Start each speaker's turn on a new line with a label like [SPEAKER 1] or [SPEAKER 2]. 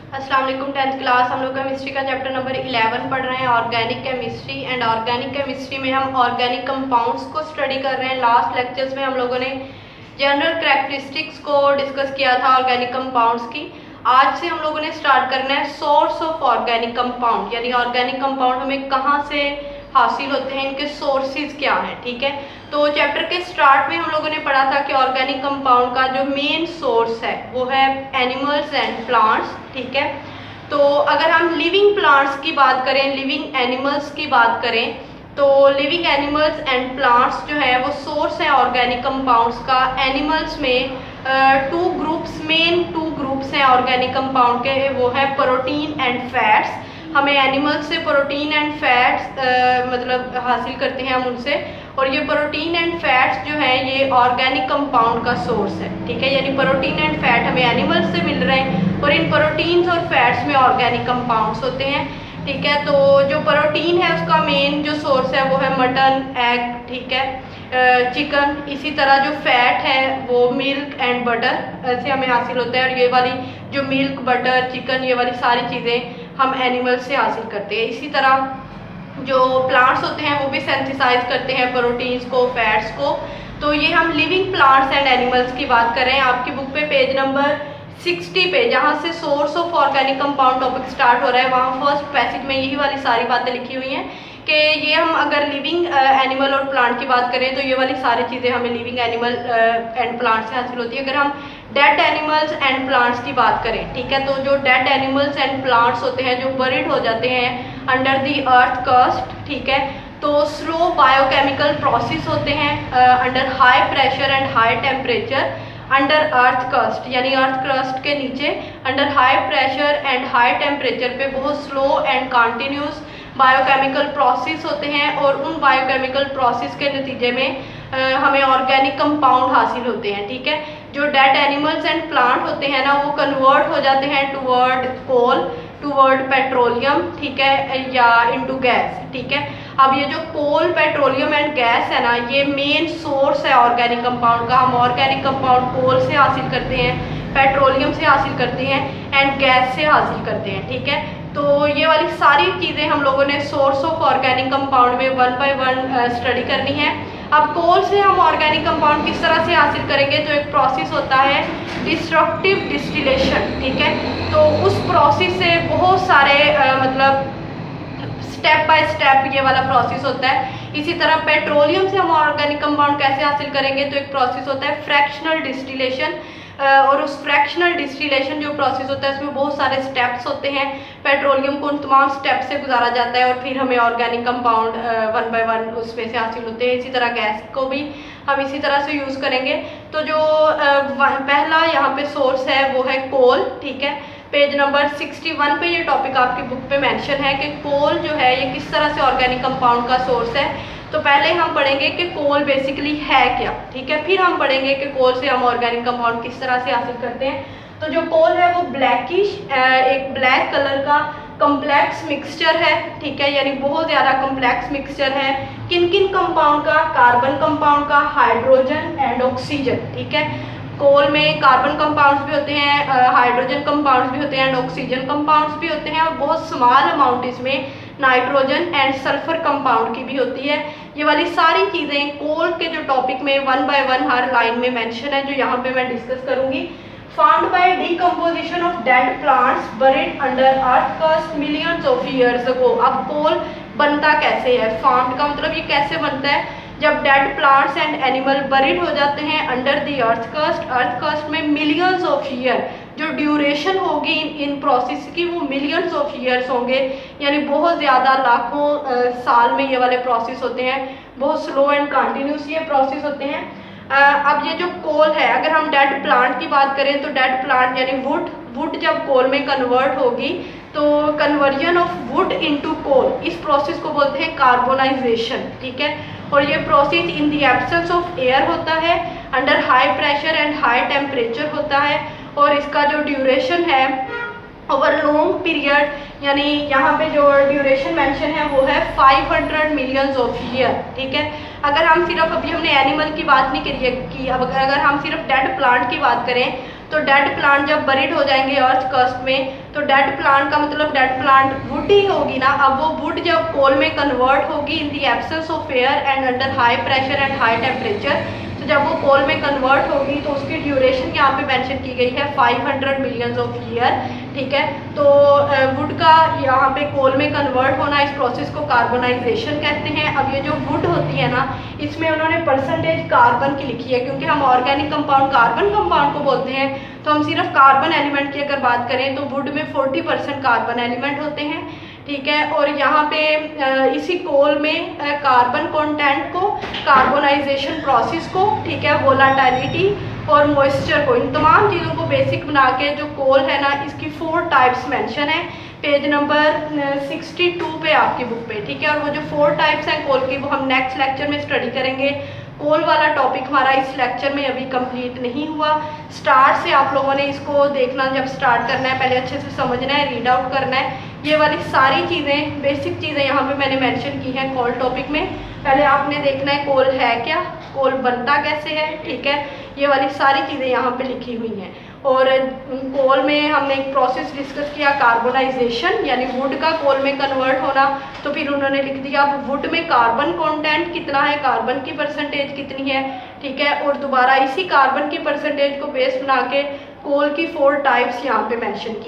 [SPEAKER 1] अस्सलाम वालेकुम। 10th class हम लोग केमिस्ट्री का चैप्टर नंबर 11 पढ़ रहे हैं, organic chemistry. And organic chemistry में हम ऑर्गेनिक कंपाउंड्स को स्टडी कर रहे हैं। लास्ट लेक्चर्स में हम लोगों ने जनरल कैरेक्टरिस्टिक्स को डिस्कस किया था ऑर्गेनिक कंपाउंड्स की। आज से हम लोगों ने स्टार्ट करना है सोर्स ऑफ ऑर्गेनिक कंपाउंड, यानी ऑर्गेनिक कंपाउंड हमें कहाँ से हासिल होते हैं, इनके सोर्सेज क्या हैं। ठीक है, तो चैप्टर के स्टार्ट में हम लोगों ने पढ़ा था कि ऑर्गेनिक कंपाउंड का जो मेन सोर्स है वो है एनिमल्स एंड प्लांट्स। ठीक है, तो अगर हम लिविंग प्लांट्स की बात करें, लिविंग एनिमल्स की बात करें, तो लिविंग एनिमल्स एंड प्लांट्स जो है वो सोर्स है ऑर्गेनिक कंपाउंड्स का। एनिमल्स में मेन टू ग्रुप्स हैं ऑर्गेनिक कंपाउंड के, वो है प्रोटीन एंड फैट्स। हमें एनिमल्स से प्रोटीन एंड फैट्स मतलब हासिल करते हैं हम उनसे, और ये प्रोटीन एंड फैट्स जो है ये ऑर्गेनिक कंपाउंड का सोर्स है। ठीक है, यानी प्रोटीन एंड फैट हमें एनिमल्स से मिल रहे हैं और इन प्रोटीन्स और फैट्स में ऑर्गेनिक कंपाउंड्स होते हैं। ठीक है, तो जो प्रोटीन है उसका मेन जो सोर्स है वो है मटन, एग, ठीक है, चिकन। इसी तरह जो फैट है वो मिल्क एंड बटर ऐसे हमें हासिल होता है, और ये वाली जो मिल्क, बटर, चिकन, ये वाली सारी चीज़ें हम एनिमल से हासिल करते हैं। इसी तरह जो प्लांट्स होते हैं वो भी सेंथिसाइज करते हैं प्रोटीन्स को, फैट्स को। तो ये हम लिविंग प्लांट्स एंड एनिमल्स की बात कर रहे हैं। आपकी बुक पे पेज नंबर 60 पे जहाँ से source of organic compound topic start हो रहा है, वहाँ फर्स्ट पैसेज में यही वाली सारी बातें लिखी हुई हैं कि ये हम अगर लिविंग एनिमल और प्लांट की बात करें तो ये वाली सारी चीज़ें हमें लिविंग एनिमल एंड प्लांट से हासिल होती है। अगर हम डेड एनिमल्स एंड प्लांट्स की बात करें, ठीक है, तो जो डेड एनिमल्स एंड प्लांट्स होते हैं जो बरीड हो जाते हैं अंडर द अर्थ क्रस्ट, ठीक है, तो स्लो बायोकेमिकल प्रोसेस होते हैं under high pressure and high temperature under earth crust, यानी अर्थ क्रस्ट के नीचे under high pressure and high temperature पे बहुत slow and continuous biochemical process होते हैं, और उन बायोकेमिकल प्रोसेस के नतीजे में हमें ऑर्गेनिक कंपाउंड हासिल होते हैं। ठीक है, जो डेड एनिमल्स एंड प्लांट होते हैं ना वो कन्वर्ट हो जाते हैं टुवर्ड कोल, टुवर्ड पेट्रोलियम, ठीक है, या इनटू गैस। ठीक है, अब ये जो कोल, पेट्रोलियम एंड गैस है ना, ये मेन सोर्स है ऑर्गेनिक कंपाउंड का। हम ऑर्गेनिक कंपाउंड कोल से हासिल करते हैं, पेट्रोलियम से हासिल करते हैं एंड गैस से हासिल करते हैं। ठीक है, तो ये वाली सारी चीज़ें हम लोगों ने सोर्स ऑफ ऑर्गेनिक कंपाउंड में वन बाय वन स्टडी करनी है। अब कोल से हम ऑर्गेनिक कंपाउंड किस तरह से हासिल करेंगे, तो एक प्रोसेस होता है डिस्ट्रक्टिव डिस्टिलेशन। ठीक है, तो उस प्रोसेस से बहुत सारे मतलब स्टेप बाय स्टेप ये वाला प्रोसेस होता है। इसी तरह पेट्रोलियम से हम ऑर्गेनिक कंपाउंड कैसे हासिल करेंगे, तो एक प्रोसेस होता है फ्रैक्शनल डिस्टिलेशन, और उस फ्रैक्शनल डिस्टिलेशन जो प्रोसेस होता है उसमें बहुत सारे स्टेप्स होते हैं। पेट्रोलियम को उन तमाम स्टेप से गुजारा जाता है और फिर हमें organic compound one by one उसमें से हासिल होते हैं। इसी तरह गैस को भी हम इसी तरह से यूज़ करेंगे। तो जो पहला यहाँ पे सोर्स है वो है कोल। ठीक है, पेज नंबर 61 पे ये टॉपिक आपकी बुक पे मेंशन है कि कोल जो है ये किस तरह से ऑर्गेनिक कंपाउंड का सोर्स है। तो पहले हम पढ़ेंगे कि कोल बेसिकली है क्या, ठीक है, फिर हम पढ़ेंगे कि कोल से हम ऑर्गेनिक कंपाउंड किस तरह से हासिल करते हैं। तो जो कोल है वो ब्लैकिश, एक ब्लैक कलर का कम्प्लेक्स मिक्सचर है। ठीक है, यानी बहुत ज़्यादा कम्प्लेक्स मिक्सचर है। किन किन कंपाउंड का, कार्बन कंपाउंड का, हाइड्रोजन एंड ऑक्सीजन। ठीक है, कोल में कार्बन कंपाउंड्स भी होते हैं, हाइड्रोजन कंपाउंड्स भी होते हैं एंड ऑक्सीजन कंपाउंड्स भी होते हैं, और बहुत स्मॉल अमाउंट इसमें नाइट्रोजन एंड सल्फर कंपाउंड की भी होती है। ये वाली सारी चीज़ें कोल के जो टॉपिक में one by one her line में मेंशन है, जो यहाँ पे मैं डिस्कस करूँगी। Found by decomposition of dead plants buried under earth crust millions of years ago. अब कोल बनता कैसे है, फाउंड का मतलब ये कैसे बनता है, जब dead plants and animal buried हो जाते हैं अंडर द अर्थ क्रस्ट में मिलियंस ऑफ ईयर, जो ड्यूरेशन होगी इन प्रोसेस की वो मिलियंस ऑफ ईयर्स होंगे, यानी बहुत ज़्यादा लाखों साल में ये वाले प्रोसेस होते हैं। बहुत स्लो एंड कंटिन्यूस ये प्रोसेस होते हैं। अब ये जो कोल है, अगर हम डेड प्लांट की बात करें तो डेड प्लांट यानी वुड जब कोल में कन्वर्ट होगी तो conversion of wood into coal, इस प्रोसेस को बोलते हैं कार्बोनाइजेशन। ठीक है, और ये process in the absence of air होता है, under high pressure and high temperature होता है, और इसका जो ड्यूरेशन है ओवर लॉन्ग पीरियड, यानी यहाँ पे जो ड्यूरेशन मेंशन है वो है 500 मिलियंस ऑफ ईयर। ठीक है, अगर हम सिर्फ, अभी हमने एनिमल की बात नहीं करी है कि अब अगर हम सिर्फ डेड प्लांट की बात करें तो डेड प्लांट जब बरीड हो जाएंगे अर्थ क्रस्ट में, तो डेड प्लांट का मतलब डेड प्लांट वुड ही होगी ना। अब वो वुड जब कोल में कन्वर्ट होगी in the absence of air and under high pressure and high temperature, तो जब वो कोल में कन्वर्ट होगी तो उसकी ड्यूरेशन यहाँ पे मेंशन की गई है 500 मिलियंस ऑफ ईयर, ठीक है। तो वुड का यहाँ पे कोल में कन्वर्ट होना, इस प्रोसेस को कार्बोनाइजेशन कहते हैं। अब ये जो वुड होती है ना, इसमें उन्होंने परसेंटेज कार्बन की लिखी है, क्योंकि हम ऑर्गेनिक कंपाउंड कार्बन कंपाउंड को बोलते हैं, तो हम सिर्फ कार्बन एलिमेंट की अगर बात करें तो वुड में 40% कार्बन एलिमेंट होते हैं, ठीक है। और यहाँ पे इसी कोल में कार्बन कंटेंट को, कार्बोनाइजेशन प्रोसेस को, ठीक है, वोलाटिलिटी और मॉइस्चर को, इन तमाम चीज़ों को बेसिक बना के जो कोल है ना, इसकी 4 टाइप्स मेंशन है पेज नंबर 62 पे आपकी बुक पे, ठीक है। और वो जो 4 टाइप्स हैं कोल की, वो हम नेक्स्ट लेक्चर में स्टडी करेंगे। कोल वाला टॉपिक हमारा इस लेक्चर में अभी कंप्लीट नहीं हुआ। स्टार्ट से आप लोगों ने इसको देखना, जब स्टार्ट करना है पहले अच्छे से समझना है, रीड आउट करना है। ये वाली सारी चीज़ें, बेसिक चीज़ें यहाँ पे मैंने मेंशन की हैं कोल टॉपिक में। पहले आपने देखना है कोल है क्या, कोल बनता कैसे है, ठीक है। ये वाली सारी चीज़ें यहाँ पे लिखी हुई हैं। और कोल में हमने एक प्रोसेस डिस्कस किया, कार्बोनाइजेशन, यानी वुड का कोल में कन्वर्ट होना। तो फिर उन्होंने लिख दिया अब वुड में कार्बन कंटेंट कितना है, कार्बन की परसेंटेज कितनी है, ठीक है। और दोबारा इसी कार्बन की परसेंटेज को बेस बना के कोल की 4 टाइप्स यहाँ पे मेंशन की।